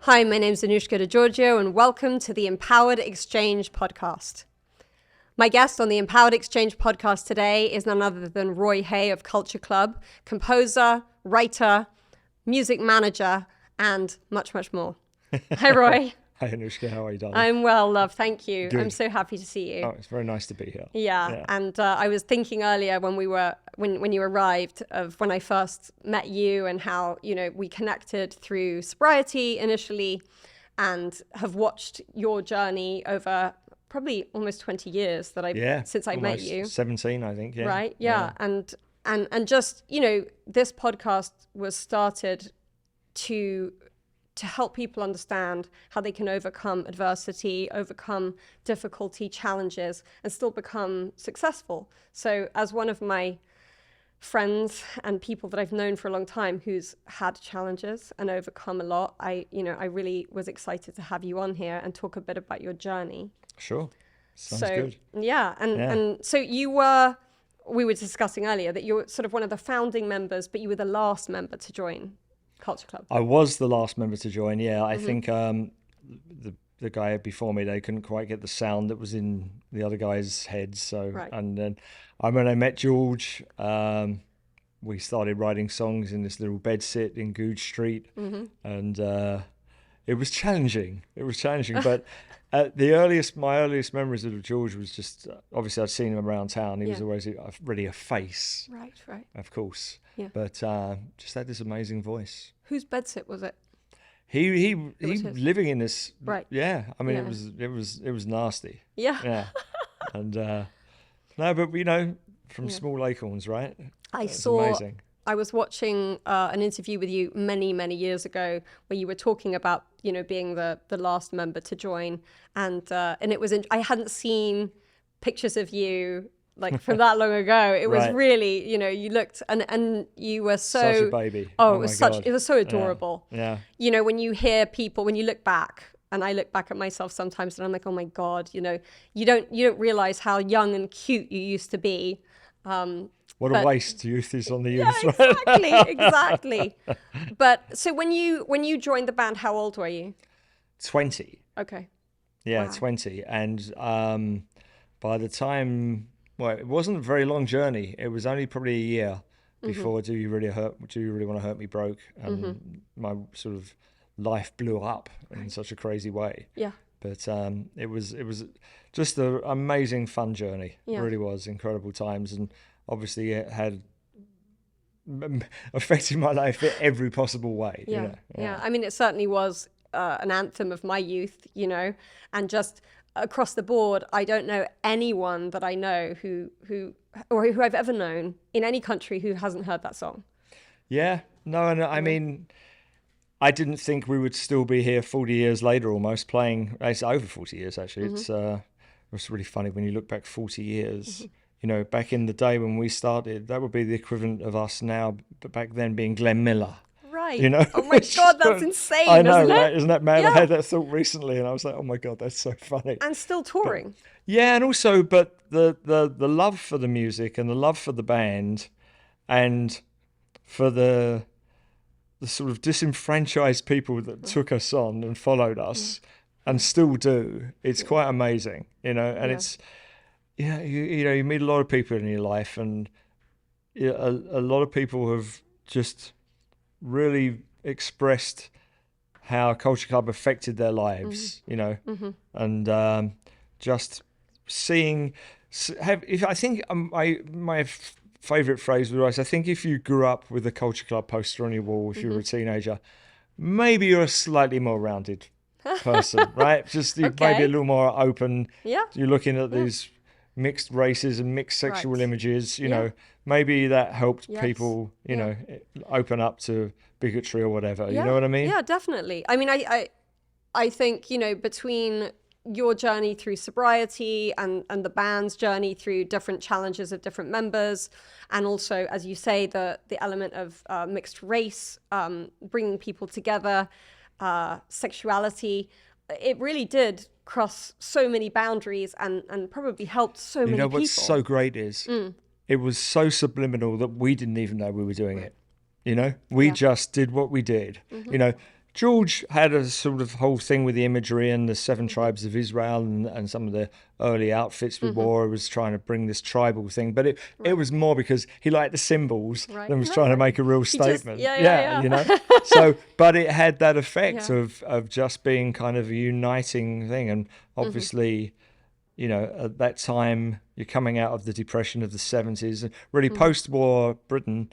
Hi, my name's Anouska de Georgiou, and welcome to the Empowered Exchange podcast. My guest on the Empowered Exchange podcast today is none other than Roy Hay of Culture Club, composer, writer, music manager, and much, much more. Hi, Roy. Hi, Anouska. How are you, darling? I'm well, love. Thank you. Good. I'm so happy to see you. Oh, it's very nice to be here. Yeah. And I was thinking earlier when you arrived of when I first met you and how, we connected through Sobriety initially and have watched your journey over probably almost 20 years since I met you. 17, I think. Yeah. Right. Yeah. And just, this podcast was started to help people understand how they can overcome adversity, overcome difficulty, challenges, and still become successful. So as one of my friends and people that I've known for a long time who's had challenges and overcome a lot, I really was excited to have you on here and talk a bit about your journey. Sure. Sounds good. Yeah. And so we were discussing earlier that you were sort of one of the founding members, but you were the last member to join Culture Club. I was the last member to join. Yeah, I think the guy before me, they couldn't quite get the sound that was in the other guy's heads. So, right. And then when I met George, we started writing songs in this little bedsit in Goode Street, and it was challenging. But my earliest memories of George was just obviously I'd seen him around town. He was always really a face, right, of course. Yeah. But just had this amazing voice. Whose bedsit was it? He living in this. Right. Yeah. I mean, it was nasty. Yeah. Yeah. And no, but from small acorns, right? Amazing. I was watching an interview with you many, many years ago where you were talking about, being the last member to join. And it was, I hadn't seen pictures of you like from that long ago. It was really, you looked and you were such a baby. Oh, it was so adorable. Yeah. When you hear people, when you look back, and I look back at myself sometimes and I'm like, oh my God, you don't realize how young and cute you used to be. What a waste youth is on the youth, right? Exactly. But so when you joined the band, how old were you? 20. Okay. Yeah, wow. 20. And by the time, it wasn't a very long journey. It was only probably a year before Do You Really Want to Hurt Me broke, and my sort of life blew up in such a crazy way. Yeah. But it was just an amazing, fun journey. Yeah. It really was incredible times, and obviously it had affected my life in every possible way. Yeah. I mean, it certainly was an anthem of my youth, and just across the board, I don't know anyone that I know who I've ever known in any country who hasn't heard that song. Yeah. No, and I mean, I didn't think we would still be here 40 years later, almost playing. It's over 40 years actually. It's really funny when you look back 40 years. Back in the day when we started, that would be the equivalent of us now, but back then being Glenn Miller. Right. Oh my God, that's insane. I know, isn't it? Right? Isn't that mad? Yeah. I had that thought recently, and I was like, oh my God, that's so funny. And still touring. And also, but the love for the music and the love for the band, and for the sort of disenfranchised people that took us on and followed us, and still do. It's quite amazing, and it's. You meet a lot of people in your life, and a lot of people have just really expressed how Culture Club affected their lives, and just seeing. I think my favourite phrase was, I think if you grew up with a Culture Club poster on your wall, if you were a teenager, maybe you're a slightly more rounded person, right? Just maybe a little more open. Yeah. You're looking at these mixed races and mixed sexual images, maybe that helped people, open up to bigotry or whatever. You know what I mean? Yeah, definitely. I mean, I think, between your journey through Sobriety and the band's journey through different challenges of different members, and also, as you say, the element of mixed race, bringing people together, sexuality, it really did cross so many boundaries and probably helped so many people. What's so great is it was so subliminal that we didn't even know we were doing it. We just did what we did. George had a sort of whole thing with the imagery and the 7 tribes of Israel, and some of the early outfits we wore was trying to bring this tribal thing. But it was more because he liked the symbols than was trying to make a real statement. You know. So, but it had that effect of just being kind of a uniting thing. And obviously, you know, at that time, you're coming out of the depression of the 70s, and really post-war Britain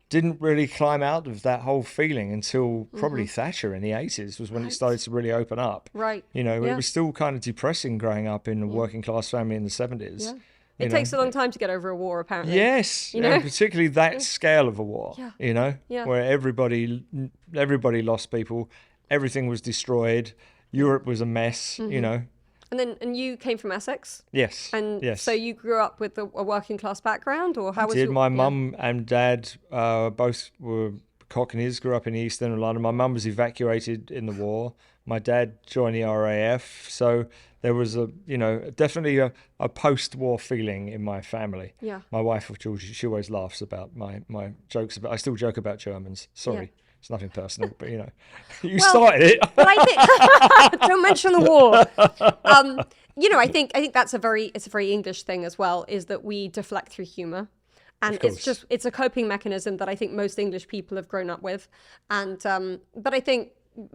didn't really climb out of that whole feeling until probably Thatcher in the 80s was when it started to really open up. You know, it was still kind of depressing growing up in a working class family in the 70s. It takes a long time to get over a war, apparently. Yes, you know? And particularly that scale of a war, you know, where everybody lost people, everything was destroyed, Europe was a mess, you know. And you came from Essex? Yes. And so you grew up with a working class background, or how was your... My mum and dad both were Cockneys, grew up in the East End of London. My mum was evacuated in the war. My dad joined the RAF. So there was definitely a post-war feeling in my family. Yeah. My wife, Georgie, she always laughs about my jokes I still joke about Germans. Sorry. Yeah. It's nothing personal, but you know, started it. But I think don't mention the war. You know, I think it's a very English thing as well, is that we deflect through humor, and it's a coping mechanism that I think most English people have grown up with, and but I think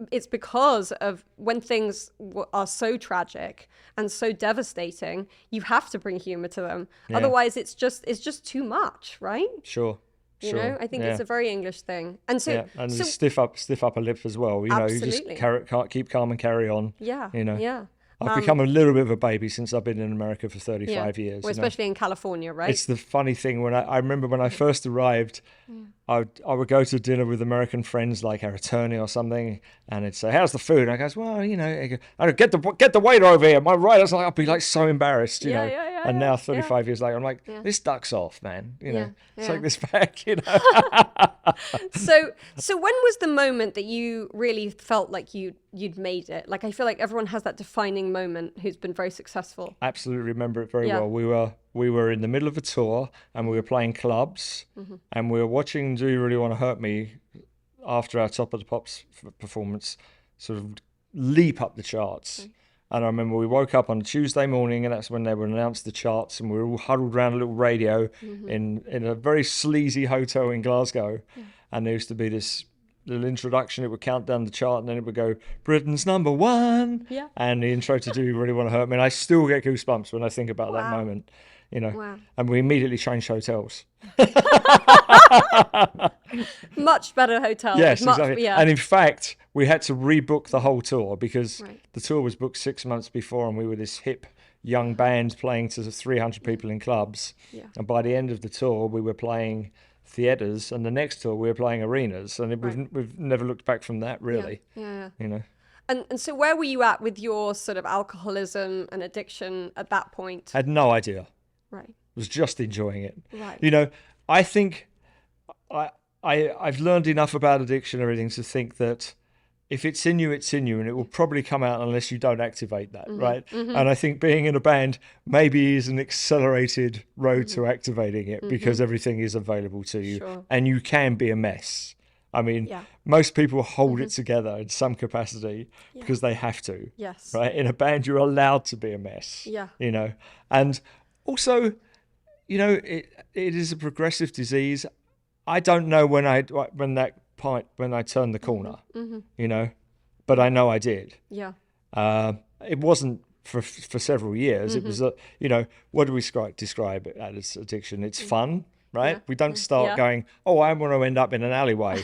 it's because of when things are so tragic and so devastating, you have to bring humor to them. Yeah. Otherwise, it's just too much, right? Sure. You know, I think it's a very English thing, and so stiff upper lip as well. You know, you just keep calm and carry on. Yeah, you know. Yeah. I've become a little bit of a baby since I've been in America for 35 years. Well, especially in California, right? It's the funny thing when I remember when I first arrived, I would go to dinner with American friends like our attorney or something, and it'd say, "How's the food?" And I goes, "Well, you know, I'd get the waiter over here." My right, I'd be like so embarrassed, you know. And now 35 years later, I'm like, this duck's off, man. You know, take this back, you know. So when was the moment that you really felt like you'd made it? Like, I feel like everyone has that defining moment who's been very successful. Absolutely remember it very well. We were in the middle of a tour and we were playing clubs and we were watching Do You Really Want to Hurt Me after our Top of the Pops performance sort of leap up the charts. And I remember we woke up on a Tuesday morning, and that's when they would announce the charts, and we were all huddled around a little radio in a very sleazy hotel in Glasgow. And there used to be this little introduction. It would count down the chart, and then it would go, Britain's #1. Yeah. And the intro to Do You Really Want to Hurt Me? And I still get goosebumps when I think about that moment. You know, and we immediately changed hotels. Much better hotel. Yes, exactly. Yeah. And in fact, we had to rebook the whole tour because the tour was booked 6 months before, and we were this hip young band playing to 300 people in clubs. Yeah. And by the end of the tour, we were playing theatres, and the next tour we were playing arenas, and we've never looked back from that, really. Yeah. You know. And so where were you at with your sort of alcoholism and addiction at that point? I had no idea. Right. Was just enjoying it. Right. You know, I think I've learned enough about addiction and everything to think that if it's in you, it's in you, and it will probably come out unless you don't activate that, right? And I think being in a band maybe is an accelerated road to activating it because everything is available to you, and you can be a mess. I mean, most people hold it together in some capacity because they have to. Yes. Right? In a band, you're allowed to be a mess. Yeah. You know, and also, you know, it is a progressive disease. I don't know when I turned the corner, you know, but I know I did. Yeah. It wasn't for several years. It was, you know, what do we describe it as addiction? It's fun, right? Yeah. We don't start going, oh, I want to end up in an alleyway,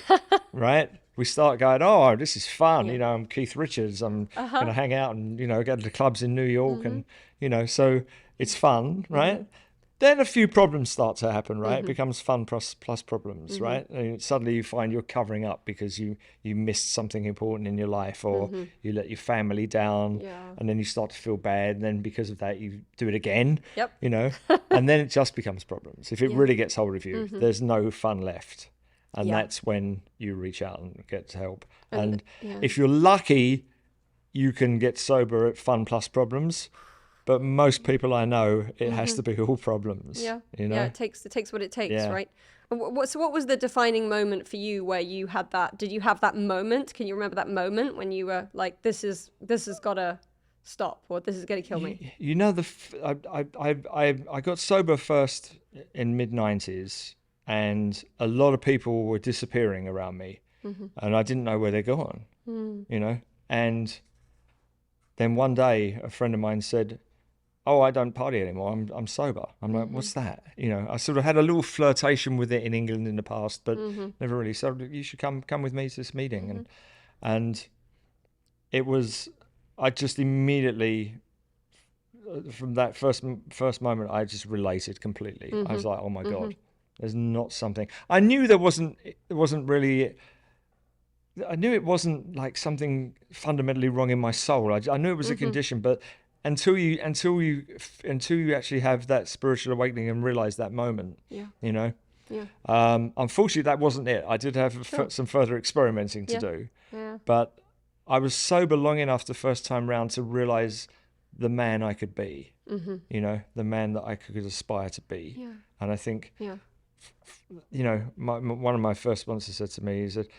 right? We start going, oh, this is fun. You know, I'm Keith Richards. I'm going to hang out and, you know, go to the clubs in New York and, you know, so it's fun, right? Then a few problems start to happen, right? It becomes fun plus problems, right? And suddenly you find you're covering up because you missed something important in your life, or you let your family down, and then you start to feel bad, and then because of that you do it again, you know? And then it just becomes problems. If it really gets hold of you, there's no fun left. And that's when you reach out and get help. And if you're lucky, you can get sober at fun plus problems. But most people I know, it has to be all problems. Yeah, you know? Yeah, it takes what it takes, right? And what was the defining moment for you where you had that? Did you have that moment? Can you remember that moment when you were like, this has gotta stop, or this is gonna kill me? You know, I got sober first in mid-90s, and a lot of people were disappearing around me, and I didn't know where they're gone, you know. And then one day, a friend of mine said, "Oh, I don't party anymore. I'm sober." I'm like, "What's that?" You know, I sort of had a little flirtation with it in England in the past, but never really. So you should come with me to this meeting, and it was. I just immediately, from that first moment, I just related completely. I was like, "Oh my God, there's not something." I knew there wasn't. It wasn't really. I knew it wasn't like something fundamentally wrong in my soul. I knew it was a condition, but until you actually have that spiritual awakening and realize that moment, you know. Unfortunately, that wasn't it. I did have some further experimenting to do, but I was sober long enough the first time round to realize the man I could be, you know, the man that I could aspire to be. And I think, you know, one of my first sponsors said to me, he said,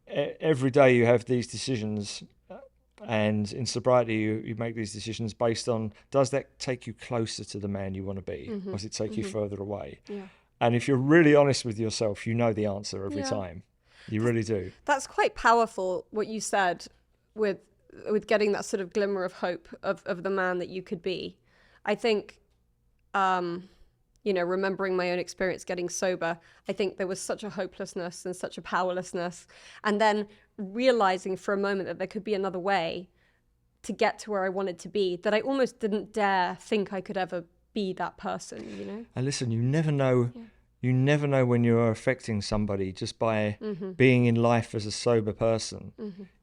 every day you have these decisions, and in sobriety you make these decisions based on, does that take you closer to the man you want to be, or does it take you further away? And if you're really honest with yourself, you know the answer every time. You really do. That's quite powerful, what you said, with getting that sort of glimmer of hope of the man that you could be. I think, you know, remembering my own experience getting sober, I think there was such a hopelessness and such a powerlessness. And then realizing for a moment that there could be another way to get to where I wanted to be, that I almost didn't dare think I could ever be that person, you know? And listen, you never know. You never know when you're affecting somebody just by being in life as a sober person.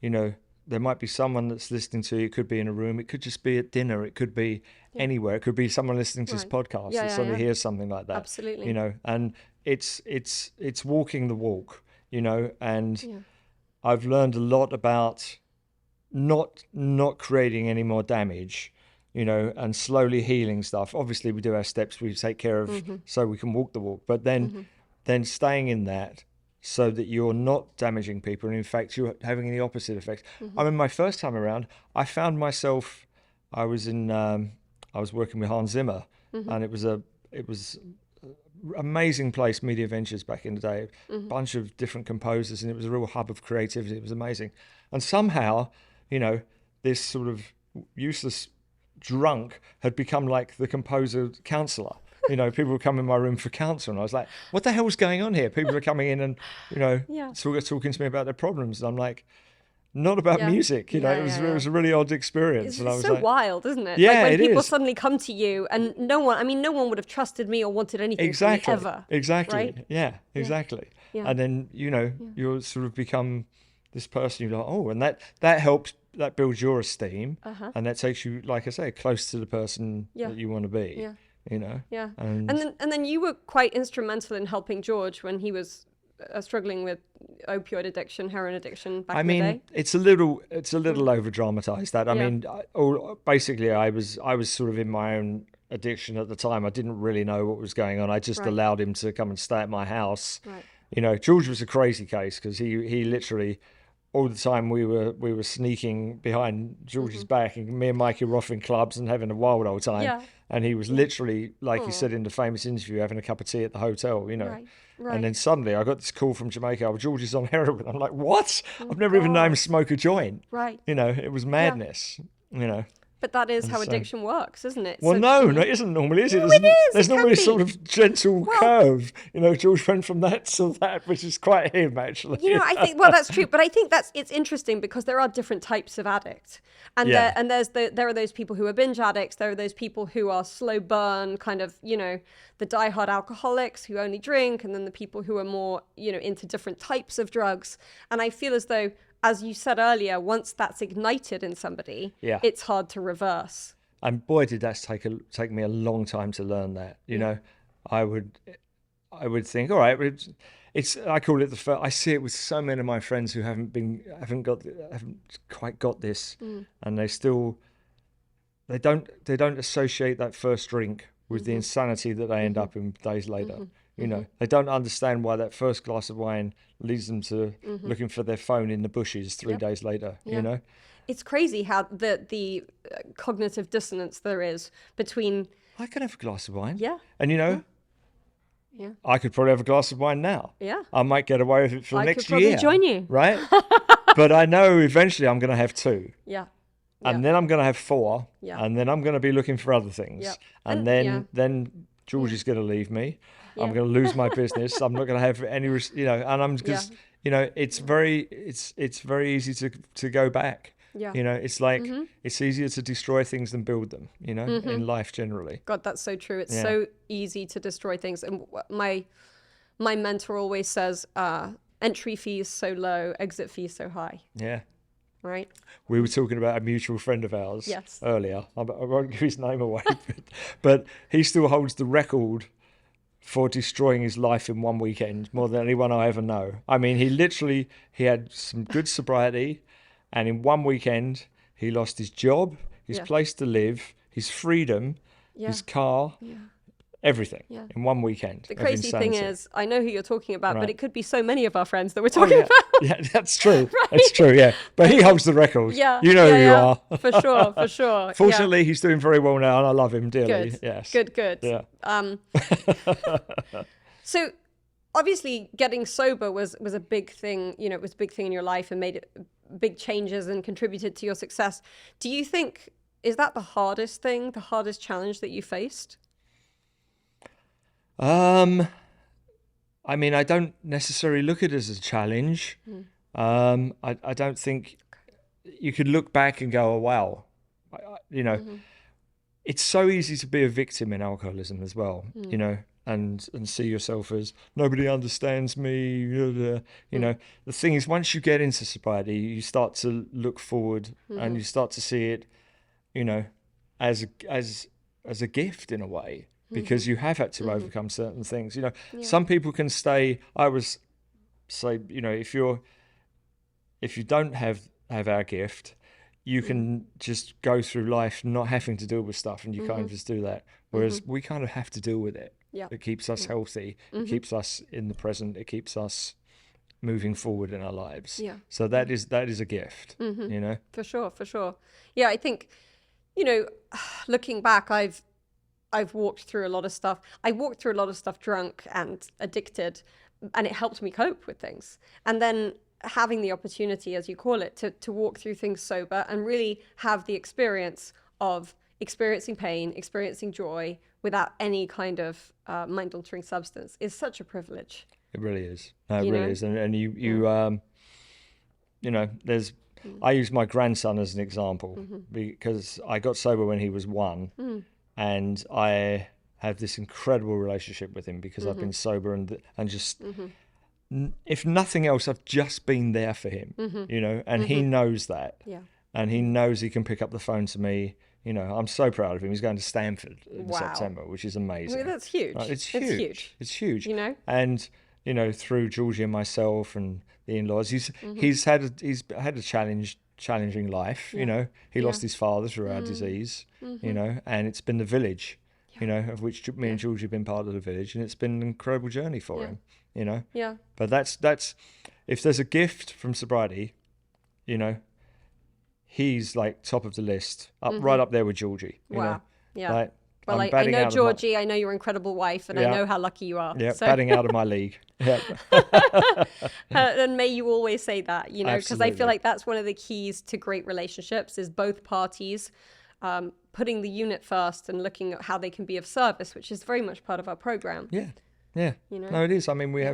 You know, there might be someone that's listening to you. It could be in a room. It could just be at dinner. It could be anywhere. It could be someone listening to this podcast that suddenly hears something like that. Absolutely. You know, and it's walking the walk, you know, and I've learned a lot about not creating any more damage, you know, and slowly healing stuff. Obviously we do our steps, we take care of so we can walk the walk, but then staying in that so that you're not damaging people, and in fact you're having the opposite effect. I mean, my first time around, I found myself, I was working with Hans Zimmer, and it was amazing place, Media Ventures, back in the day, a bunch of different composers, and it was a real hub of creativity. It was amazing. And somehow, you know, this sort of useless drunk had become like the composer counselor. You know, people would come in my room for counsel, and I was like, what the hell's going on here? People are coming in and, you know, talking to me about their problems, and I'm like, not about music, you know. It was a really odd experience. It's so wild, isn't it? Yeah, like when it people is. suddenly come to you, and no one would have trusted me or wanted anything from me ever. Exactly. Right? Yeah, exactly. Yeah. And then, you know, you'll sort of become this person. You're like, oh, and that helps. That builds your esteem, and that takes you, like I say, close to the person that you want to be. Yeah. You know. Yeah. And then you were quite instrumental in helping George when he was struggling with opioid addiction, heroin addiction back in the day. It's a little over dramatized, that. I mean, basically I was sort of in my own addiction at the time. I didn't really know what was going on. I just allowed him to come and stay at my house. Right. You know, George was a crazy case because he literally, all the time we were sneaking behind George's back, and me and Mikey were off in clubs and having a wild old time. Yeah. And he was literally, like he said in the famous interview, having a cup of tea at the hotel, you know. Right. And then suddenly I got this call from Jamaica, oh, George is on heroin. I'm like, what? I've never even known him smoke a joint. Right. You know, it was madness, you know. But that is how addiction works, isn't it? Well, no, it isn't normally, is it? No, it is. There's normally a sort be. of gentle curve. You know, George went from that to that, which is quite him, actually. You know, I think, well, that's true. But I think it's interesting because there are different types of addict. And there are those people who are binge addicts. There are those people who are slow burn, kind of, you know, the diehard alcoholics who only drink. And then the people who are more, you know, into different types of drugs. And I feel as though, as you said earlier, once that's ignited in somebody, it's hard to reverse. And boy, did that take me a long time to learn that. You know, I would think, all right, I call it I see it with so many of my friends who haven't quite got this, and they don't associate that first drink with the insanity that they end up in days later. You know, they don't understand why that first glass of wine leads them to looking for their phone in the bushes 3 days later. You know, it's crazy how the cognitive dissonance there is between. I can have a glass of wine. Yeah. And you know, I could probably have a glass of wine now. Yeah. I might get away with it for the next year. I could probably join you. Right? But I know eventually I'm going to have 2. Yeah. And then I'm going to have 4. Yeah. And then I'm going to be looking for other things. Yeah. And then Georgie's going to leave me. Yeah. I'm going to lose my business. I'm not going to have any, you know, and I'm just, you know, it's very easy to go back. Yeah. You know, it's like, it's easier to destroy things than build them, you know, in life generally. God, that's so true. It's so easy to destroy things. And my mentor always says, entry fees so low, exit fees so high. Yeah. Right? We were talking about a mutual friend of ours earlier. I won't give his name away, but he still holds the record for destroying his life in one weekend more than anyone I ever know. I mean, he had some good sobriety, and in one weekend, he lost his job, his place to live, his freedom, his car, everything in one weekend. The crazy thing is, I know who you're talking about, but it could be so many of our friends that we're talking about. Yeah, that's true. That's true, yeah. But he holds the record. Yeah. You know who you are. For sure. Fortunately, he's doing very well now, and I love him dearly. Good. Yes. Good. Yeah. So obviously getting sober was a big thing, you know, it was a big thing in your life and made big changes and contributed to your success. Do you think, is that the hardest thing, the hardest challenge that you faced? I mean, I don't necessarily look at it as a challenge. I don't think you could look back and go, oh, wow. You know, it's so easy to be a victim in alcoholism as well, you know, and see yourself as nobody understands me. You know, the thing is, once you get into sobriety, you start to look forward and you start to see it, you know, as a gift in a way. Because you have had to overcome certain things. You know, some people can stay. I was say, you know, if you don't have our gift, you can just go through life not having to deal with stuff, and you kind of just do that. Whereas we kind of have to deal with it. Yeah. It keeps us healthy. It keeps us in the present. It keeps us moving forward in our lives. Yeah. So that is a gift. You know. For sure. Yeah, I think, you know, looking back, I've walked through a lot of stuff. I walked through a lot of stuff drunk and addicted, and it helped me cope with things. And then having the opportunity, as you call it, to walk through things sober and really have the experience of experiencing pain, experiencing joy without any kind of mind-altering substance is such a privilege. It really is. No, it really is. And you know, I use my grandson as an example because I got sober when he was 1. And I have this incredible relationship with him because I've been sober and just, if nothing else, I've just been there for him, you know, and he knows that. Yeah. And he knows he can pick up the phone to me. You know, I'm so proud of him. He's going to Stanford in September, which is amazing. I mean, that's huge. Right? It's huge. It's huge. You know? And, you know, through Georgie and myself and the in-laws, he's had a challenging life. You know, he lost his father through our disease, you know, and it's been the village, you know, of which me and Georgie have been part of the village, and it's been an incredible journey for him, you know. Yeah. But that's if there's a gift from sobriety, you know, he's like top of the list, right up there with Georgie. You know? Yeah. Like, well, I know Georgie, I know your incredible wife, and I know how lucky you are. Yeah, so. Batting out of my league. Yeah. And may you always say that, you know, because I feel like that's one of the keys to great relationships is both parties putting the unit first and looking at how they can be of service, which is very much part of our program. Yeah. You know? No, it is. I mean, we've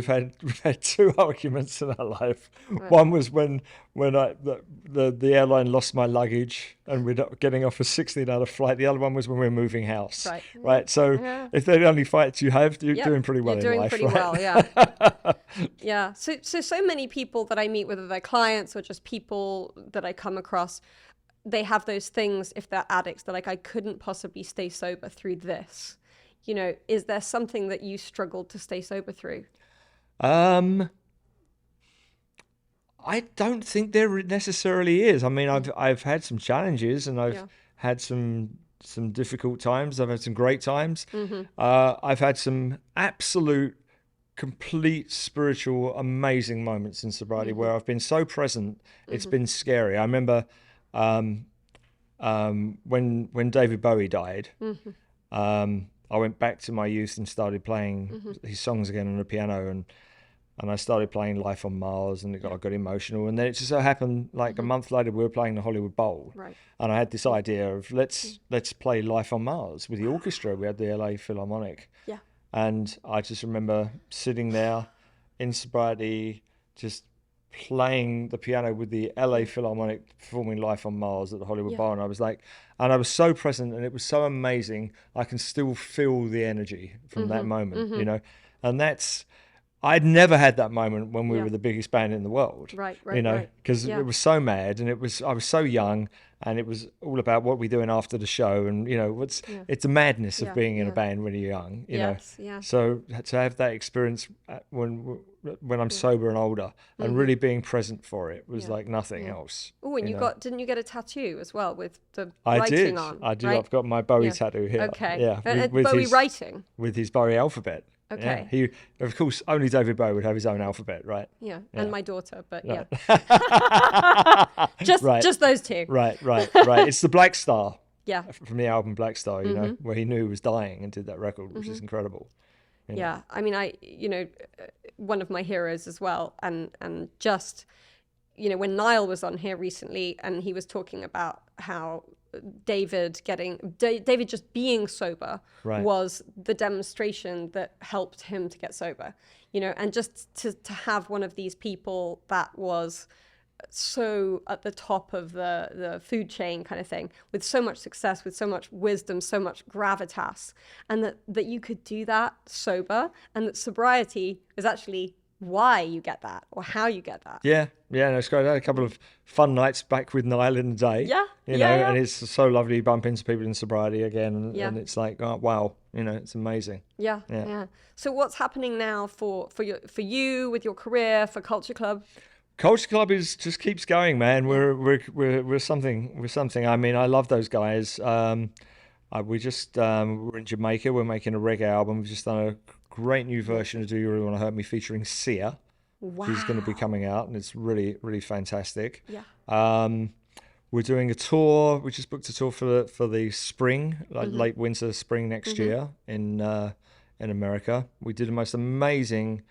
had 2 arguments in our life. Right. One was when the airline lost my luggage and we're getting off a 16-hour flight. The other one was when we were moving house. Right. So if they're the only fights you have, you're doing pretty well in life. You're doing pretty well, yeah. Yeah. So many people that I meet, whether they're clients or just people that I come across, they have those things, if they're addicts, they're like, I couldn't possibly stay sober through this. You know, is there something that you struggled to stay sober through? I don't think there necessarily is. I mean, I've had some challenges and I've had some some difficult times. I've had some great times. I've had some absolute, complete spiritual, amazing moments in sobriety where I've been so present. It's been scary. I remember when David Bowie died. I went back to my youth and started playing his songs again on the piano, and I started playing Life on Mars, and I got emotional. And then it just so happened, like a month later, we were playing the Hollywood Bowl, and I had this idea of let's play Life on Mars with the orchestra. We had the LA Philharmonic, and I just remember sitting there in sobriety, just playing the piano with the LA Philharmonic performing Life on Mars at the Hollywood Bowl, and I was like, and I was so present, and it was so amazing. I can still feel the energy from that moment, you know, and I'd never had that moment when we were the biggest band in the world, you know, because it was so mad, and I was so young, and it was all about what we're doing after the show, and you know, it's the madness of being in a band when you're young, you know. So to have that experience when I'm sober and older, and really being present for it was like nothing else. Oh, and didn't you get a tattoo as well with the writing on? I did. Right? I've got my Bowie tattoo here. Okay. Yeah. With Bowie writing? With his Bowie alphabet. Okay. Yeah. He, of course, only David Bowie would have his own alphabet, right? Yeah. And my daughter, but just those two. Right. It's the Black Star. Yeah. From the album Black Star, you know, where he knew he was dying and did that record, which is incredible. Yeah. I mean, one of my heroes as well, and just, you know, when Niall was on here recently, and he was talking about how David just being sober was the demonstration that helped him to get sober, you know, and just to have one of these people that was so at the top of the food chain kind of thing, with so much success, with so much wisdom, so much gravitas, and that you could do that sober, and that sobriety is actually why you get that, or how you get that. Yeah, no, it's great. I had a couple of fun nights back with Niall in the day. You know, and it's so lovely to bump into people in sobriety again, and it's like, oh, wow, you know, it's amazing. Yeah. So what's happening now for you with your career, for Culture Club? Culture Club just keeps going, man. We're something. I mean, I love those guys. We're in Jamaica. We're making a reggae album. We've just done a great new version of Do You Really Want to Hurt Me featuring Sia. Wow. Who's going to be coming out, and it's really, really fantastic. We're doing a tour. We just booked a tour for the spring, like late winter, spring next year in America. We did the most amazing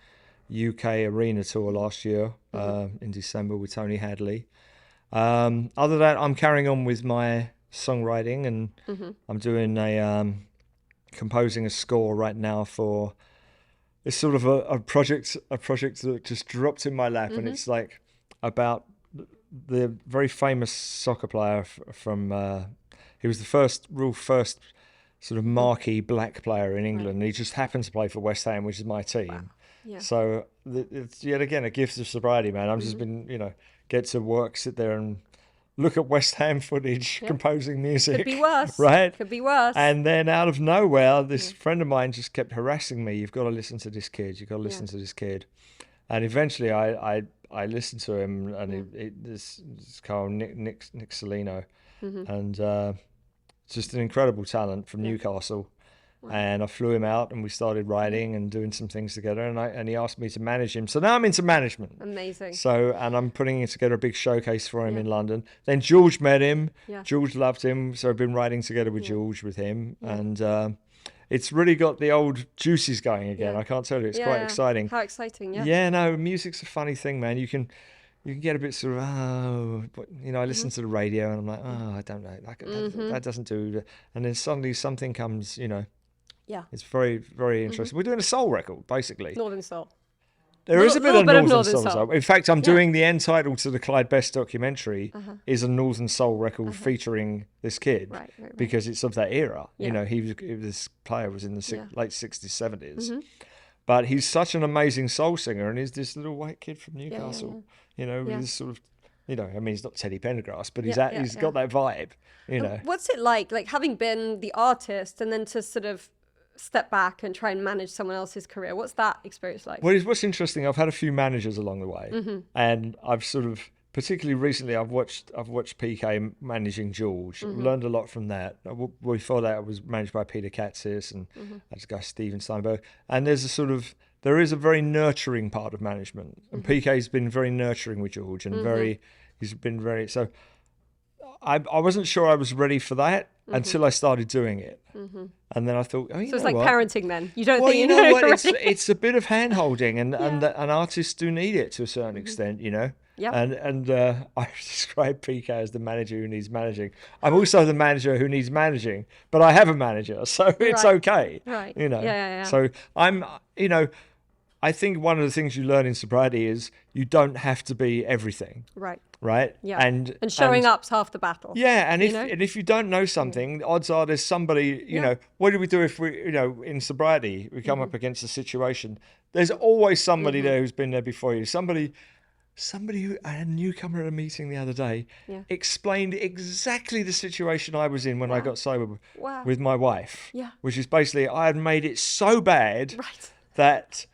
UK arena tour last year in December with Tony Hadley. Other than that, I'm carrying on with my songwriting, and I'm doing composing a score right now for. It's sort of a project that just dropped in my lap, and it's like about the very famous soccer player from. He was the first sort of marquee black player in England. And he just happened to play for West Ham, which is my team. Wow. Yeah. So it's yet again a gift of sobriety, man. I've just been, you know, get to work, sit there and look at West Ham footage, composing music. Could be worse. Right? Could be worse. And then out of nowhere, this friend of mine just kept harassing me. You've got to listen to this kid. You've got to listen to this kid. And eventually I listened to him, and this Carl Nick Salino, and just an incredible talent from Newcastle. And I flew him out, and we started writing and doing some things together, and he asked me to manage him. So now I'm into management. Amazing. So, and I'm putting together a big showcase for him in London. Then George met him. Yeah. George loved him, so I've been writing together with George with him, and it's really got the old juices going again. I can't tell you, it's quite exciting. How exciting! Yeah, no, music's a funny thing, man. You can get a bit sort of, I listen to the radio, and I'm like, I don't know, that doesn't do. And then suddenly something comes, you know. Yeah, it's very, very interesting. We're doing a soul record, basically. Northern Soul. There is a bit of Northern Soul. In fact, I'm doing the end title to the Clyde Best documentary is a Northern Soul record featuring this kid, because it's of that era. You know, this player was in the late 60s, 70s. But he's such an amazing soul singer, and he's this little white kid from Newcastle. You know, with this sort of, you know, I mean, he's not Teddy Pendergrass, but he's got that vibe. You know, what's it like having been the artist and then to sort of step back and try and manage someone else's career? What's that experience like? Well, what's interesting, I've had a few managers along the way, and I've sort of particularly recently, I've watched PK managing George. Learned a lot from that. Before that, I was managed by Peter Katzis and this guy Steven Steinberg. And there is a very nurturing part of management, and PK's been very nurturing with George, and he's been very so. I wasn't sure I was ready for that until I started doing it, and then I thought, oh, so it's like parenting. Then you don't well, think you know what? Ready? It's a bit of hand holding, and artists do need it to a certain extent, you know. Yeah. And I describe PK as the manager who needs managing. I'm also the manager who needs managing, but I have a manager, so it's okay. Right. You know. Yeah. So I think one of the things you learn in sobriety is you don't have to be everything. Right. Right. Yeah. And showing up's half the battle. Yeah. And if you don't know something, odds are there's somebody. You know, what do we do if we, in sobriety, we come up against a situation? There's always somebody there who's been there before you. Somebody who, a newcomer at a meeting the other day, explained exactly the situation I was in when I got sober with my wife. Yeah. Which is basically I had made it so bad that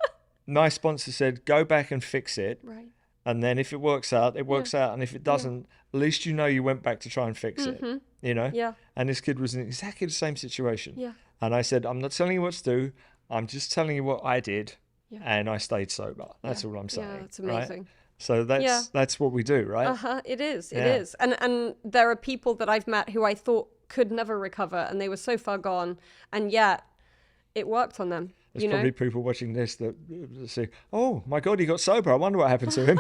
my sponsor said, go back and fix it. Right. And then if it works out, it works out. And if it doesn't, at least you know you went back to try and fix it. You know? Yeah. And this kid was in exactly the same situation. Yeah. And I said, I'm not telling you what to do. I'm just telling you what I did. Yeah. And I stayed sober. That's all I'm saying. Yeah, that's amazing. Right? So that's what we do, right? It is. It is. And there are people that I've met who I thought could never recover, and they were so far gone, and yet it worked on them. There's probably people watching this that say, "Oh my God, he got sober. I wonder what happened to him."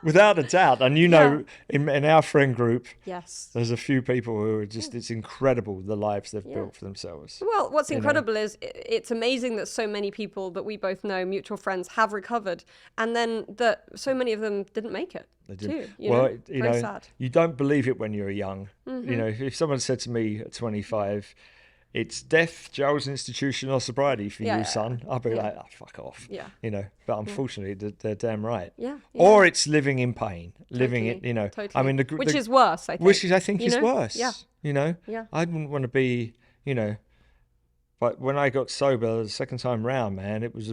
Without a doubt. And in our friend group, there's a few people who are just, it's incredible the lives they've built for themselves. Well, what's incredible is it's amazing that so many people that we both know, mutual friends, have recovered, and then that so many of them didn't make it. They didn't. Very sad. You don't believe it when you're young. You know, if someone said to me at 25, it's death, jails, institution, or sobriety for you, son, I'll be like, oh, fuck off. Yeah. You know, but unfortunately, they're damn right. Yeah. Or it's living in pain, living it, you know. Totally. I mean, which is worse, I think. Which I think is worse. Yeah. You know? Yeah. I wouldn't want to be, you know, but when I got sober the second time round, man, it was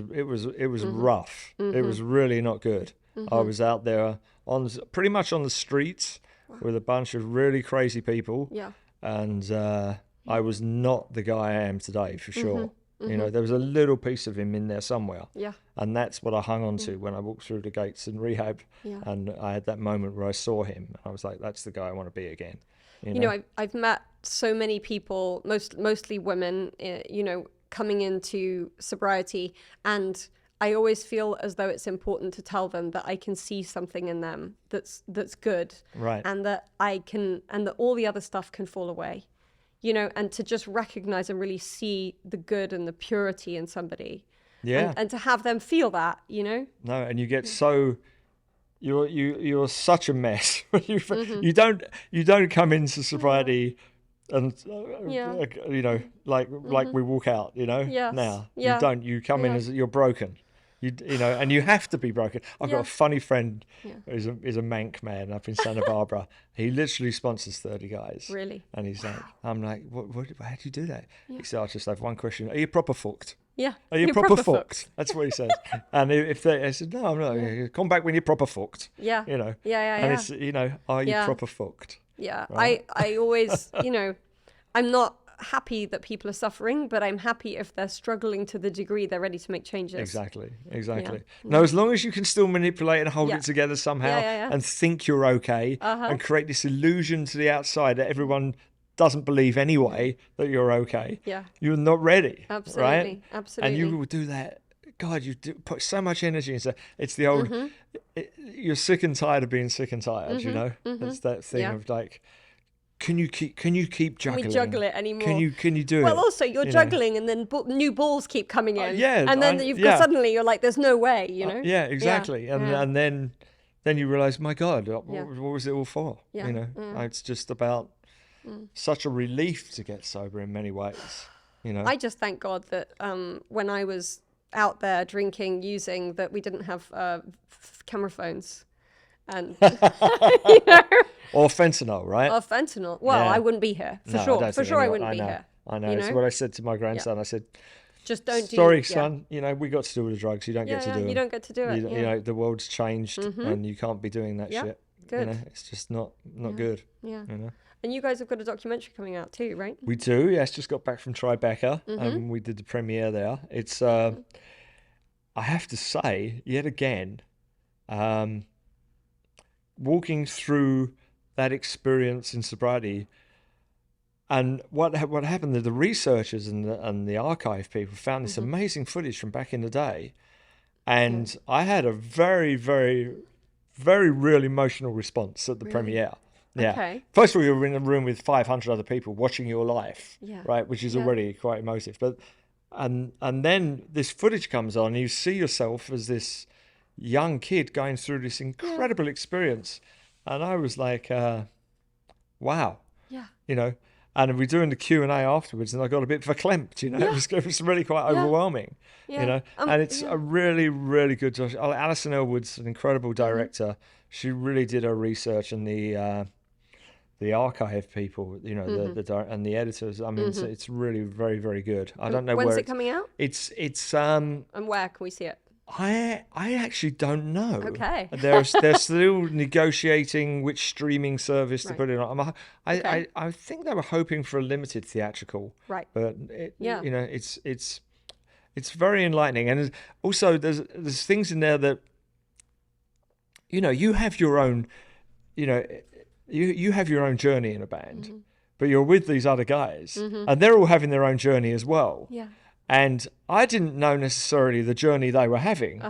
rough. It was really not good. I was out there pretty much on the streets with a bunch of really crazy people. Yeah. And I was not the guy I am today, for sure. You know, there was a little piece of him in there somewhere. Yeah. And that's what I hung on to when I walked through the gates in rehab. Yeah. And I had that moment where I saw him. I was like, that's the guy I want to be again. You know, I've met so many people, mostly women, you know, coming into sobriety, and I always feel as though it's important to tell them that I can see something in them that's good. Right. And that all the other stuff can fall away. You know, and to just recognize and really see the good and the purity in somebody. Yeah. And to have them feel that, you know? No, and you get so, you're such a mess. You don't come into sobriety and, you know, like we walk out, you know, now. You don't, you come in as you're broken. You know, and you have to be broken. I've got a funny friend who's a Manc man up in Santa Barbara. He literally sponsors 30 guys. Really? And he's like, I'm like, how do you do that? He said, I just have one question. Are you proper fucked? Yeah. Are you proper fucked? That's what he says. And I said, no, I'm not. Come back when you're proper fucked. Yeah. You know. Yeah. And it's, you know, are you proper fucked? Yeah. Right? I always, you know, I'm not happy that people are suffering, but I'm happy if they're struggling to the degree they're ready to make changes. Exactly. Yeah. No, as long as you can still manipulate and hold it together somehow and think you're okay and create this illusion to the outside that everyone doesn't believe anyway that you're okay. Yeah. You're not ready. Absolutely. Right? Absolutely. And you will do that. God, you put so much energy into it. It's the old, you're sick and tired of being sick and tired, you know? It's that thing of like, Can you keep juggling? Can we juggle it anymore? Can you do it? Well, also you're juggling, and then new balls keep coming in. And then suddenly you're like, there's no way, you know. Yeah, exactly. And then you realize, my God, what was it all for? You know, it's just about such a relief to get sober in many ways. You know, I just thank God that when I was out there drinking, using, that we didn't have camera phones. And you know, or fentanyl, right? Or fentanyl. Well, I wouldn't be here for sure. For sure, I wouldn't be here. I know. It's what I said to my grandson. I said, Just don't do. Sorry, son. You know, we got to do all the drugs. You don't Yeah, get to yeah, do you them. don't get to do it. You know, the world's changed, and you can't be doing that Yeah, shit. good. You know, it's just not good. Yeah. You know. And you guys have got a documentary coming out too, right? We do. Yes, just got back from Tribeca, and we did the premiere there. It's. I have to say, yet again, walking through that experience in sobriety. And what happened? The researchers and the archive people found this amazing footage from back in the day, and I had a very, very, very real emotional response at the premiere. Yeah. Okay. First of all, you were in a room with 500 other people watching your life, right, which is already quite emotive. But and then this footage comes on, and you see yourself as this young kid going through this incredible experience, and I was like, wow. Yeah. You know. And we're doing the Q&A afterwards, and I got a bit verklempt, you know. It was really quite overwhelming, you know. And it's a really, really good job. Alison Elwood's an incredible director. She really did her research, and the archive people, you know, and the editors. I mean, it's really very, very good. I don't know when's where it coming out. It's and where can we see it? I actually don't know. Okay. They're still negotiating which streaming service to put it on. I think they were hoping for a limited theatrical. Right. But you know, it's very enlightening, and also there's things in there that, you know, you have your own, you know, you have your own journey in a band, but you're with these other guys, and they're all having their own journey as well. Yeah. And I didn't know necessarily the journey they were having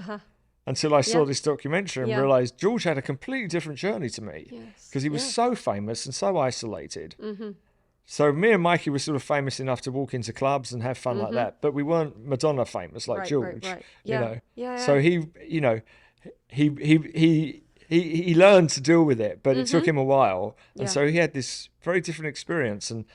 until I saw this documentary and realised George had a completely different journey to me, because he was so famous and so isolated. So me and Mikey were sort of famous enough to walk into clubs and have fun like that, but we weren't Madonna famous like George. Right. You know. Yeah. So he, you know, he learned to deal with it, but it took him a while, and so he had this very different experience, and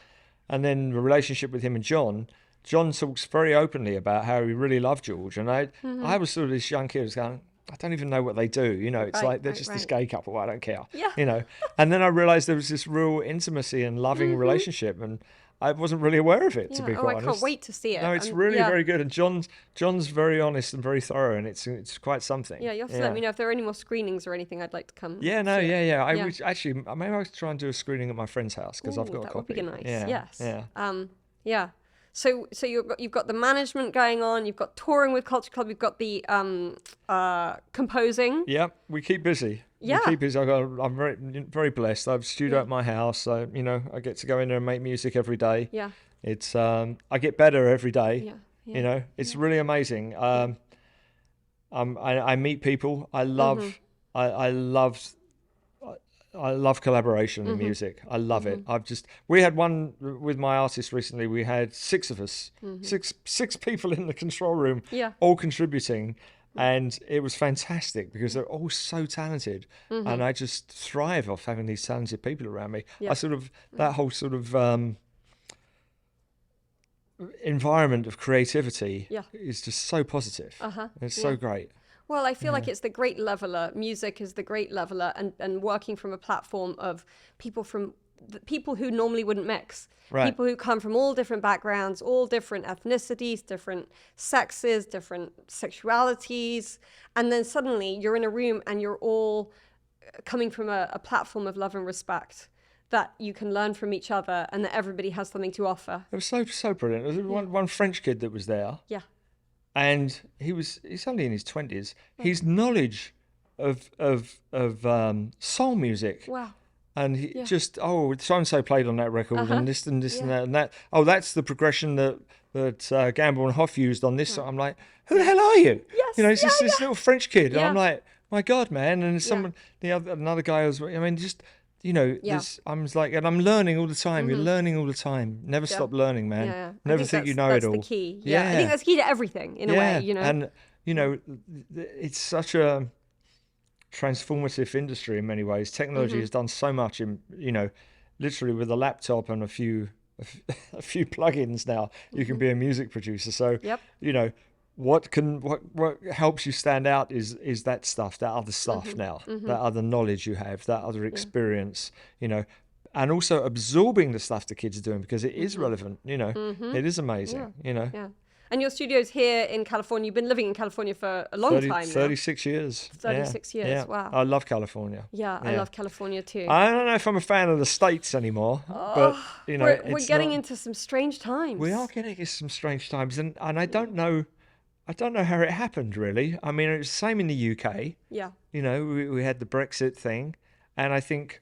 then the relationship with him and John. John talks very openly about how he really loved George, and I was sort of this young kid who's going, I don't even know what they do, you know, it's like they're just this gay couple, I don't care, you know. And then I realised there was this real intimacy and loving relationship, and I wasn't really aware of it, to be quite honest. I can't wait to see it. No, it's really very good, and John's very honest and very thorough, and it's quite something. Yeah, you have to let me know if there are any more screenings or anything. I'd like to come. Yeah, no, yeah. I would actually, maybe I'll try and do a screening at my friend's house, because I've got a copy. That would be nice. Yeah, yes. Yeah. So you've got the management going on. You've got touring with Culture Club. You've got the composing. Yeah, we keep busy. Yeah. We keep busy. I'm very, very blessed. I have a studio at my house, so you know, I get to go in there and make music every day. Yeah. It's I get better every day. Yeah. You know, it's really amazing. I meet people. I love I love collaboration in music. I love it. We had one with my artist recently. We had 6 of us, six people in the control room, all contributing, and it was fantastic because they're all so talented, and I just thrive off having these talented people around me. I sort of that whole sort of environment of creativity is just so positive. It's so great. Well, I feel like it's the great leveler. Music is the great leveler, and working from a platform of people who normally wouldn't mix. Right. People who come from all different backgrounds, all different ethnicities, different sexes, different sexualities. And then suddenly you're in a room and you're all coming from a platform of love and respect that you can learn from each other, and that everybody has something to offer. It was so brilliant. There was one French kid that was there. Yeah. And he's only in his 20s. His knowledge of soul music. Wow. And he just, so-and-so played on that record, and this and this and that and that. Oh, that's the progression that Gamble and Hoff used on this song. I'm like, who the hell are you? Yes, you know, it's just this little French kid. And I'm Yeah. like, my God, man. And another guy was, I mean, just, you know, I'm like, and I'm learning all the time. You're learning all the time. Never stop learning, man. Yeah. Never think you know it all. That's the key. Yeah. I think that's key to everything in a way, you know. And, you know, it's such a transformative industry in many ways. Technology has done so much in, you know, literally with a laptop and a few plugins now, you can be a music producer. So, you know, what helps you stand out is that stuff, that other stuff now, that other knowledge you have, that other experience, you know, and also absorbing the stuff the kids are doing, because it is relevant, you know, it is amazing, you know. Yeah. And your studio's here in California. You've been living in California for a long time now. 36 years. 36 years, yeah. wow. I love California. Yeah, I love California too. I don't know if I'm a fan of the States anymore, but, you know, we're getting into some strange times. We are getting into some strange times, and I don't know how it happened, really. I mean, it was the same in the UK. Yeah. You know, we had the Brexit thing, and I think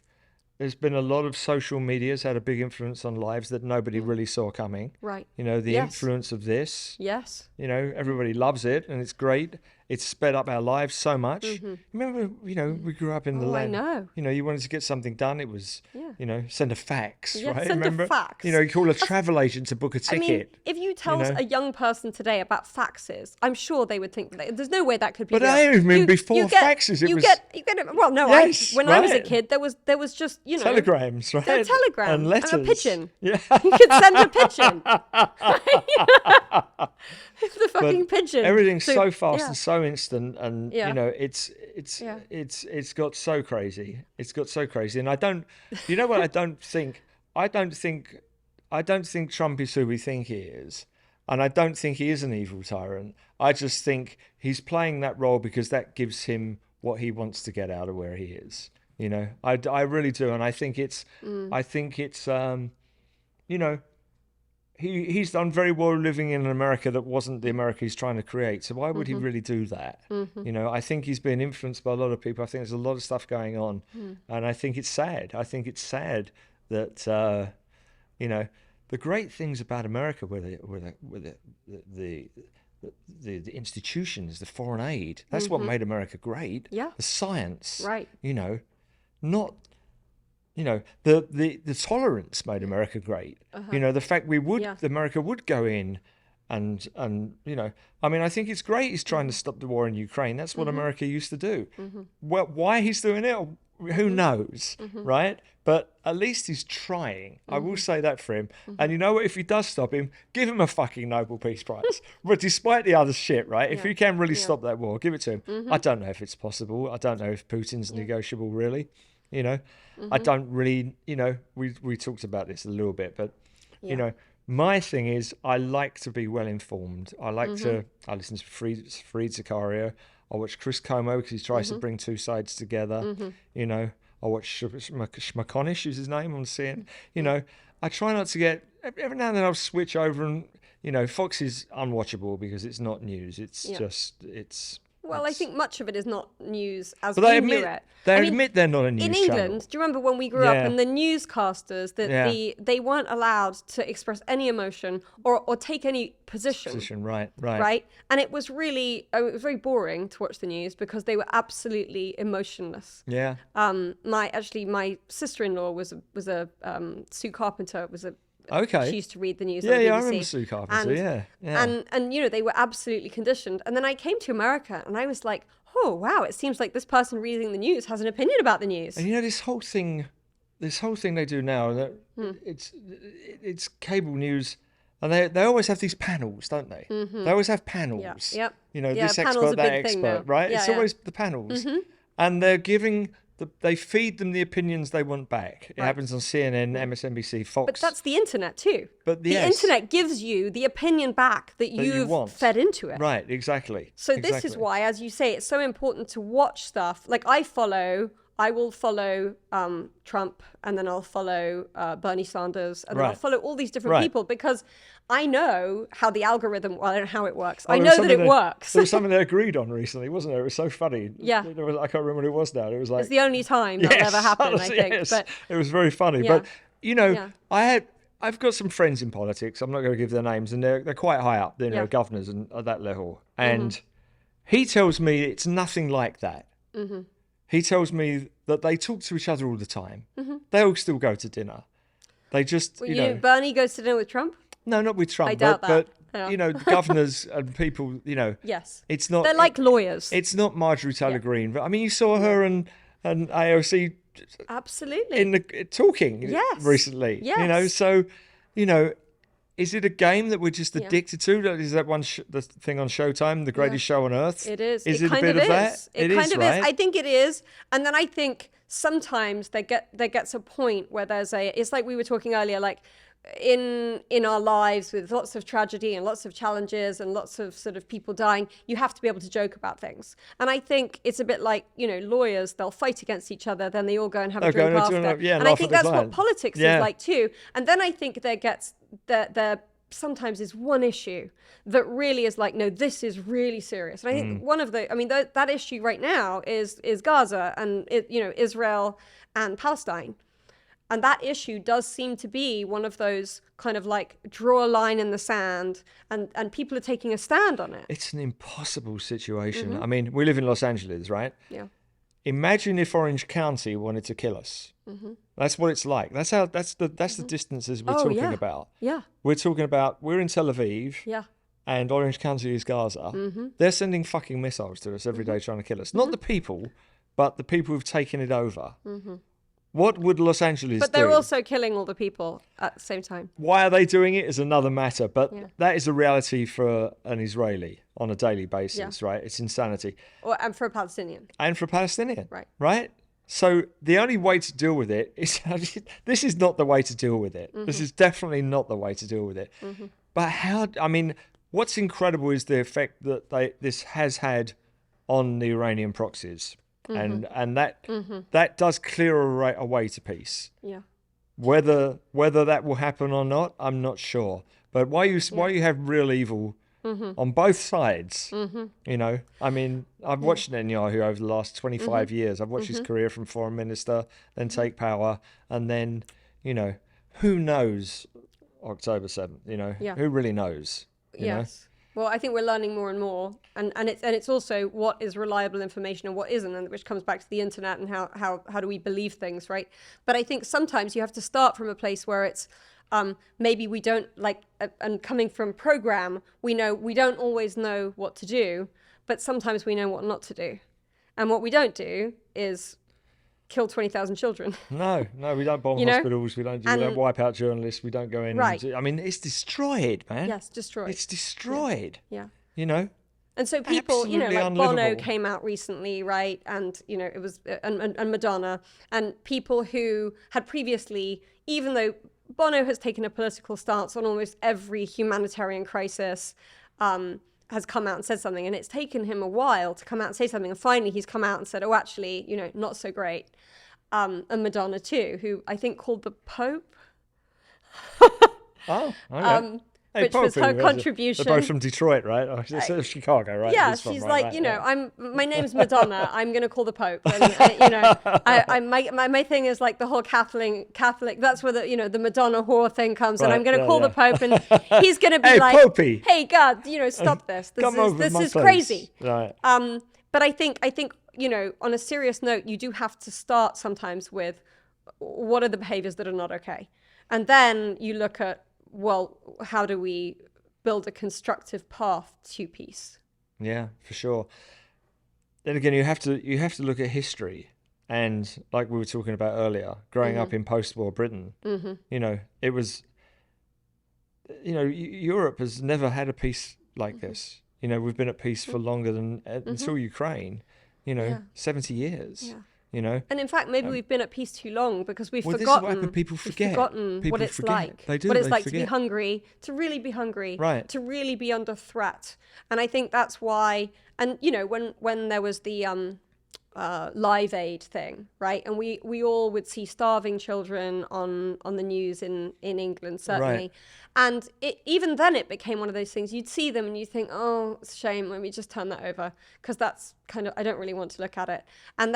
there's been a lot of social media's had a big influence on lives that nobody really saw coming. Right. You know, the influence of this. Yes. You know, everybody loves it, and it's great. It's sped up our lives so much. Remember, you know, we grew up in the land. I know. You know, you wanted to get something done. It was, you know, send a fax, right? Send Remember? a fax. You know, you call a travel agent to book a ticket. I mean, if you tell a young person today about faxes, I'm sure they would think there's no way that could be. But I mean, before faxes, you get well, no, yes, when I was a kid, there was just, you know, telegrams, right? There were telegrams and letters, and a pigeon. Yeah, you could send a pigeon. The fucking pigeon. Everything's so fast and so instant, and you know, it's got so crazy. It's got so crazy, and I don't. You know what? I don't think Trump is who we think he is, and I don't think he is an evil tyrant. I just think he's playing that role because that gives him what he wants to get out of where he is. You know, I really do, and I think it's you know. He's done very well living in an America that wasn't the America he's trying to create. So why would he really do that? You know, I think he's been influenced by a lot of people. I think there's a lot of stuff going on, and I think it's sad. I think it's sad that you know, the great things about America were the institutions, the foreign aid. That's what made America great. Yeah, the science. Right. You know, not. You know, the tolerance made America great. You know, the fact America would go in and you know, I mean, I think it's great he's trying to stop the war in Ukraine. That's what America used to do. Well, why he's doing it, who knows, right? But at least he's trying. I will say that for him. And you know what? If he does stop him, give him a fucking Nobel Peace Prize. But despite the other shit, right? If he can really stop that war, give it to him. I don't know if it's possible. I don't know if Putin's negotiable, really. You know, I don't really, you know, we talked about this a little bit, but, you know, my thing is I like to be well informed. I like I listen to Fareed Zakaria. I watch Chris Como because he tries to bring two sides together. You know, I watch Shmakonish is his name on CNN. You know, I try not to get, every now and then I'll switch over and, you know, Fox is unwatchable because it's not news. It's just, well, I think much of it is not news as we knew it. They admit they're not a news channel. In England, do you remember when we grew up and the newscasters, that they weren't allowed to express any emotion or take any position. Right. And it was really, it was very boring to watch the news because they were absolutely emotionless. Yeah. My sister-in-law was a Sue Carpenter was a. Okay. She used to read the news on the BBC. Yeah, I remember Sue Carpenter, And, you know, they were absolutely conditioned. And then I came to America and I was like, oh, wow, it seems like this person reading the news has an opinion about the news. And, you know, this whole thing they do now, that it's cable news, and they always have these panels, don't they? They always have panels. Yep. You know, this expert, that expert, right? It's always the panels. And they're giving... They feed them the opinions they want back. It happens on CNN, MSNBC, Fox. But that's the internet too. But the internet gives you the opinion back that you've fed into it. Right, exactly. So this is why, as you say, it's so important to watch stuff. Like I will follow Trump, and then I'll follow Bernie Sanders, and then I'll follow all these different people because I know how the algorithm, well, I don't know how it works. I know that it works. There was something they agreed on recently, wasn't there? It was so funny. Yeah. I can't remember what it was now. It was like... It's the only time that'll ever happen, I think. Yes. But it was very funny. But, you know, I've got some friends in politics. I'm not going to give their names, and they're quite high up, you know, governors and at that level. And he tells me it's nothing like that. He tells me that they talk to each other all the time. They all still go to dinner. They just, you know... Bernie goes to dinner with Trump? No, not with Trump. I doubt that. But you know, governors and people, you know... Yes. It's not... They're like lawyers. It's not Marjorie Taylor Greene. But I mean, you saw her and AOC... Absolutely. In the talking recently. Yes. You know, so, you know... Is it a game that we're just addicted to? Is that the thing on Showtime, the greatest show on earth? It is. Is it a bit of that? It kind of is. I think it is. And then I think sometimes there gets a point where it's like we were talking earlier, like in our lives with lots of tragedy and lots of challenges and lots of sort of people dying, you have to be able to joke about things. And I think it's a bit like, lawyers, they'll fight against each other, then they all go and have a drink after. And I think that's what politics is like too. And then I think there sometimes is one issue that really is like, no, this is really serious. And I think one of that issue right now is Gaza and Israel and Palestine. And that issue does seem to be one of those kind of like draw a line in the sand and people are taking a stand on it. It's an impossible situation. I mean, we live in Los Angeles, right? Yeah. Imagine if Orange County wanted to kill us. That's what it's like. That's the distances we're talking about. Yeah. We're talking about, we're in Tel Aviv. Yeah. And Orange County is Gaza. They're sending fucking missiles to us every day trying to kill us. Not the people, but the people who've taken it over. What would Los Angeles do? But they're also killing all the people at the same time. Why are they doing it is another matter. But that is a reality for an Israeli on a daily basis, right? It's insanity. And for a Palestinian. And for a Palestinian. Right. Right? So the only way to deal with it is... this is not the way to deal with it. This is definitely not the way to deal with it. But what's incredible is the effect that this has had on the Iranian proxies. And that does clear a way to peace. Yeah. Whether that will happen or not, I'm not sure. But why you have real evil on both sides, I mean, I've watched Netanyahu over the last 25 years. I've watched his career from foreign minister, then take power, and then, who knows October 7th, who really knows? Yes. Well, I think we're learning more and more, and it's also what is reliable information and what isn't, and which comes back to the internet and how do we believe things, right? But I think sometimes you have to start from a place where it's maybe we don't and coming from program, we don't always know what to do, but sometimes we know what not to do, and what we don't do is kill 20,000 children. No, we don't bomb hospitals. We don't wipe out journalists. We don't go in. Right. I mean, it's destroyed, man. Yes, destroyed. It's destroyed. Yeah. And so people, like Bono came out recently, right? And it was and Madonna and people who had previously, even though Bono has taken a political stance on almost every humanitarian crisis, has come out and said something, and it's taken him a while to come out and say something, and finally he's come out and said, oh, actually, not so great. And Madonna too, who I think called the Pope. Oh, okay. Which was her contribution. They're both from Detroit, right? It's Chicago, right? Yeah, she's like, my name's Madonna. I'm going to call the Pope. And, my thing is like the whole Catholic. That's where the Madonna whore thing comes, and I'm going to call the Pope, and he's going to be like, Popey. Hey, God, stop this. This is crazy. Right. But I think on a serious note, you do have to start sometimes with what are the behaviors that are not okay, and then you look at, well, how do we build a constructive path to peace? Yeah, for sure. Then again, you have to look at history, and like we were talking about earlier, growing up in post-war Britain, it was, Europe has never had a peace like this. We've been at peace for longer than until Ukraine. 70 years. Yeah. And in fact, maybe we've been at peace too long because we've forgotten. This is what happened. People forget. What it's like. They do. What it's like forget. To be hungry, to really be hungry, right? To really be under threat. And I think that's why. And when there was the Live Aid thing, right? And we all would see starving children on the news in England, certainly. Right. And even then it became one of those things. You'd see them and you think, oh, it's a shame. Let me just turn that over because that's kind of, I don't really want to look at it. And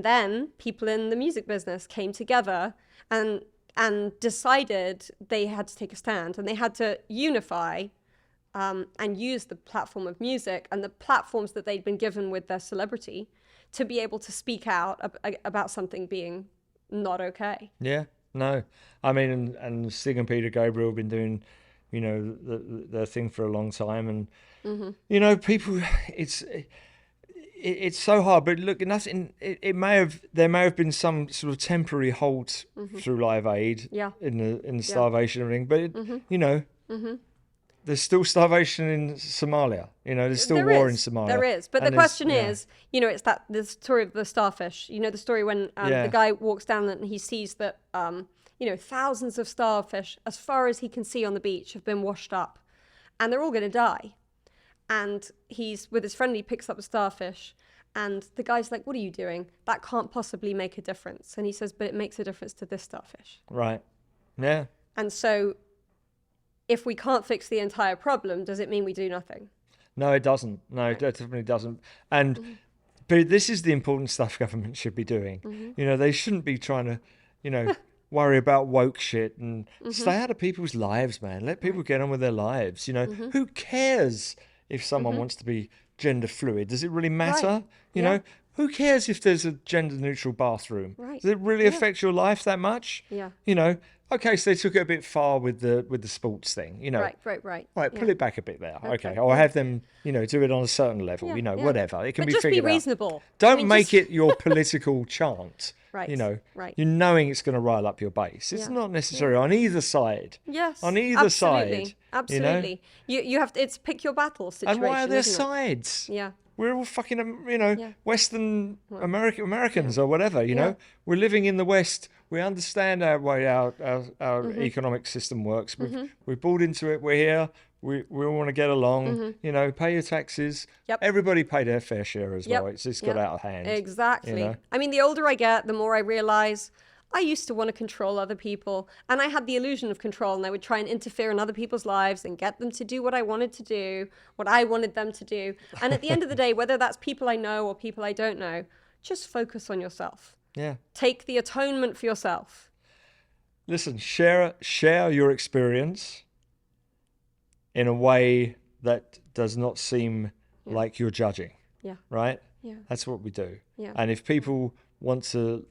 then people in the music business came together and decided they had to take a stand, and they had to unify and use the platform of music and the platforms that they'd been given with their celebrity to be able to speak out about something being not okay. Yeah, no. I mean, and Stig and Peter Gabriel have been doing, their thing for a long time, and people, it's so hard, but look, nothing. There may have been some sort of temporary halt through Live Aid, in the starvation and everything, but there's still starvation in Somalia. There's still war in Somalia. There is, but the question is, it's the story of the starfish. The story when the guy walks down and he sees that, thousands of starfish as far as he can see on the beach have been washed up, and they're all going to die. And he's with his friend, he picks up a starfish, and the guy's like, what are you doing? That can't possibly make a difference. And he says, but it makes a difference to this starfish. Right. Yeah. And so if we can't fix the entire problem, does it mean we do nothing? No, it doesn't. No, it definitely doesn't. And but this is the important stuff government should be doing. They shouldn't be trying to, worry about woke shit and stay out of people's lives, man. Let people get on with their lives. Who cares if someone wants to be gender fluid? Does it really matter? Right. Who cares if there's a gender neutral bathroom? Right. Does it really affect your life that much? Yeah. Okay, so they took it a bit far with the sports thing, Right. Right, pull it back a bit there. Okay. Or have them, do it on a certain level, whatever. It can be figured out. Just be reasonable. Don't make it your political chant. Right. Right. You're knowing it's going to rile up your base. It's not necessary on either side. Yes. On either absolutely. side. Absolutely. You have to, it's pick your battle situation. And why are there isn't it? sides? Yeah. We're all fucking, Western Americans or whatever, We're living in the West. We understand our way our economic system works. We've bought into it. We're here. We all want to get along. Pay your taxes. Yep. Everybody pay their fair share as well. It's got out of hand. Exactly. I mean, the older I get, the more I realize I used to want to control other people, and I had the illusion of control, and I would try and interfere in other people's lives and get them to do what I wanted to do, what I wanted them to do. And at the end of the day, whether that's people I know or people I don't know, just focus on yourself. Yeah. Take the atonement for yourself. Listen, share your experience in a way that does not seem like you're judging. Yeah. Right? Yeah. That's what we do. Yeah. And if people want to,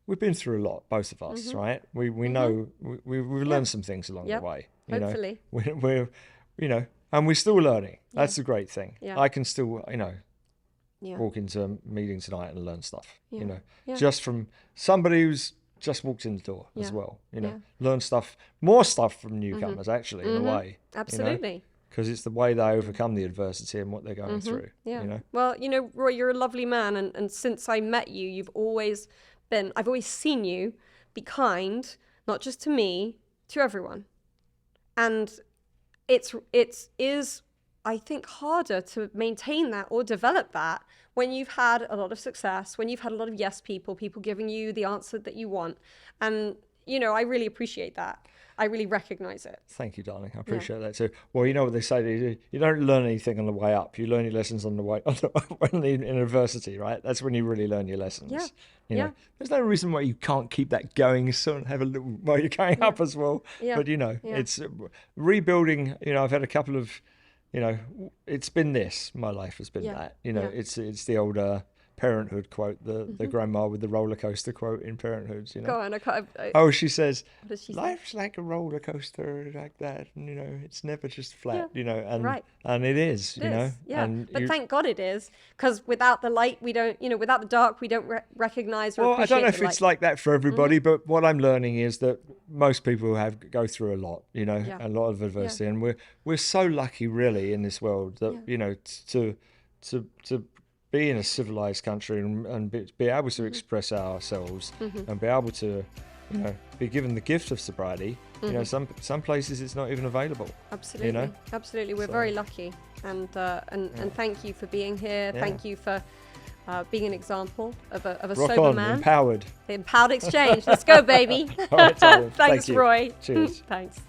we've been through a lot, both of us, right? We know, we've learned some things along the way. Hopefully. We're and we're still learning. That's the great thing. Yeah. I can still, walk into a meeting tonight and learn stuff, just from somebody who's just walked in the door as well, learn more stuff from newcomers actually in a way. Absolutely. Because it's the way they overcome the adversity and what they're going through. Yeah. Well, Roy, you're a lovely man. And since I met you, I've always seen you be kind, not just to me, to everyone. And it is, I think, harder to maintain that or develop that when you've had a lot of success, when you've had a lot of yes people giving you the answer that you want. And, I really appreciate that. I really recognize it. Thank you, darling. I appreciate that too. Well, you know what they say, you don't learn anything on the way up. You learn your lessons on the way in adversity, right? That's when you really learn your lessons. Yeah. There's no reason why you can't keep that going and have a little while you're going up as well. Yeah. But, it's rebuilding. I've had a couple of, it's been this. My life has been that. It's the older Parenthood quote, the grandma with the roller coaster quote in Parenthood. Go on. She says, what does she life's like a roller coaster like that, and it's never just flat, and right. and it is, Yeah. and but thank God it is, because without the light, we don't, without the dark, we don't recognize or appreciate I don't know if the it's light. like that for everybody, but what I'm learning is that most people go through a lot, a lot of adversity, and we're so lucky, really, in this world that to be in a civilized country and be able to express ourselves and be able to, be given the gift of sobriety. Some places it's not even available. Absolutely, absolutely. We're very lucky, and thank you for being here. Yeah. Thank you for being an example of a Rock sober on, man. Empowered. The Empowered Exchange. Let's go, baby. All right, Thanks, Thank you. Roy. Cheers. Thanks.